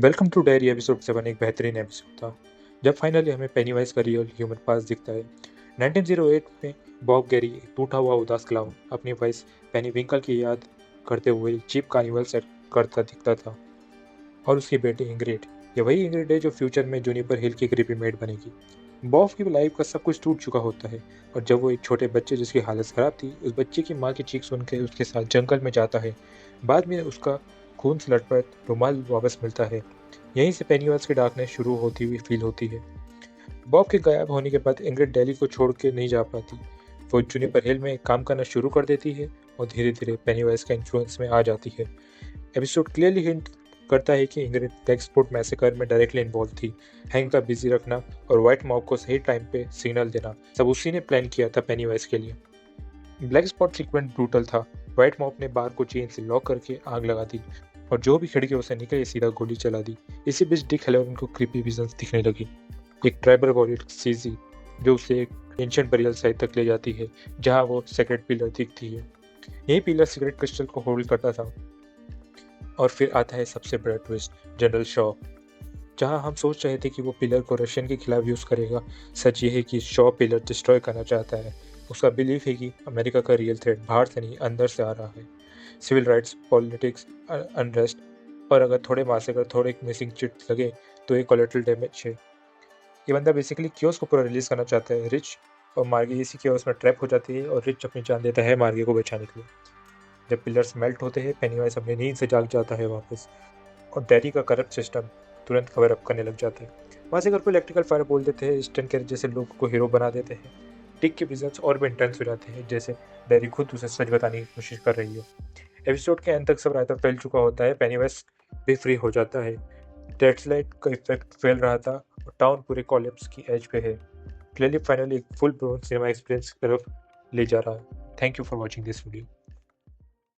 Welcome to diary episode 7। एक बेहतरीन episode था जब फाइनली हमें पेनीवाइज का रियल ह्यूमन पास दिखता है। 1908 में बॉब गेरी, एक टूटा हुआ उदास क्लाउन, अपनी वॉइस पेनी विंकल की याद करते हुए चीप कार्निवल सेट करता दिखता था। और उसकी बेटी इंग्रिड, ये वही इंग्रिड है जो फ्यूचर में जूनिपर हिल की क्रीपी मेड बनेगी। बॉब की लाइफ का सब कुछ टूट चुका होता है, और जब वो एक छोटे बच्चे जिसकी हालत खराब थी, उस बच्चे की माँ की चीख सुनकर उसके साथ जंगल में जाता है। बाद में उसका खून से लटपट रुमाल वापस मिलता है। यहीं से पेनीवाइज की डार्कनेस शुरू होती हुई फील होती है। बॉब के गायब होने के बाद इंग्रिड दिल्ली को छोड़ के नहीं जा पाती। वो जूनिपर हिल में काम करना शुरू कर देती है और धीरे धीरे पेनीवाइज का इन्फ्लुएंस में आ जाती है। एपिसोड क्लियरली हिंट करता है कि इंग्रिड ब्लैक स्पॉट मैसेकर में डायरेक्टली इन्वॉल्व थी। हैंक का बिजी रखना और व्हाइट मॉब को सही टाइम पे सिग्नल देना सब उसी ने प्लान किया था पेनीवाइज के लिए। ब्लैक स्पॉट सीक्वेंस ब्रूटल था। व्हाइट मॉब ने बार को चेन से लॉक करके आग लगा दी और जो भी खिड़कियों से निकले सीधा गोली चला दी। इसी बीच डिक हेलोविन को क्रीपी विजन्स दिखने लगी। एक ट्राइबल वॉरियर सीजी जो उसे एक एंशिएंट बरियल साइट तक ले जाती है, जहां वो सेक्रेट पिलर दिखती है। यही पिलर सीक्रेट क्रिस्टल को होल्ड करता था। और फिर आता है सबसे बड़ा ट्विस्ट, जनरल शॉ। जहां हम सोच रहे थे कि वो पिलर को रशियन के खिलाफ यूज करेगा, सच ये है कि शॉ पिलर डिस्ट्रॉय करना चाहता है। उसका बिलीफ है कि अमेरिका का रियल थ्रेट बाहर से नहीं अंदर से आ रहा है। सिविल राइट्स, पॉलिटिक्स, अनरेस्ट, और अगर थोड़े मासेकर, थोड़े मिसिंग चिट लगे तो ये कोलेटरल डैमेज है। ये बंदा बेसिकली क्योस को पूरा रिलीज करना चाहता है। रिच और मार्गी इसी क्योस में ट्रैप हो जाती है और रिच अपनी जान देता है मार्गी को बचाने के लिए। जब पिलर्स मेल्ट होते हैं, पेनीवाइज अपनी नींद से जाग जाता है वापस, और डैडी का करप्ट सिस्टम तुरंत कवर अप करने लग जाते हैं। वहाँ से घर को इलेक्ट्रिकल फायर बोल देते हैं, स्टन के जैसे लोगों को हीरो बना देते हैं। टिक के विजन्स और भी इंटेंस हो जाते हैं, जैसे डैडी खुद उसे सच बताने की कोशिश कर रही है। एपिसोड के अंत तक सब रायता फैल चुका होता है, पेनीवाइज भी फ्री हो जाता है। डेथलाइट का इफेक्ट फैल रहा था और टाउन पूरे कॉलेप्स की एज पे है। क्लियरली फाइनली एक फुल ब्लोन सिनेमा एक्सपीरियंस की तरफ ले जा रहा है। Thank you for watching this video.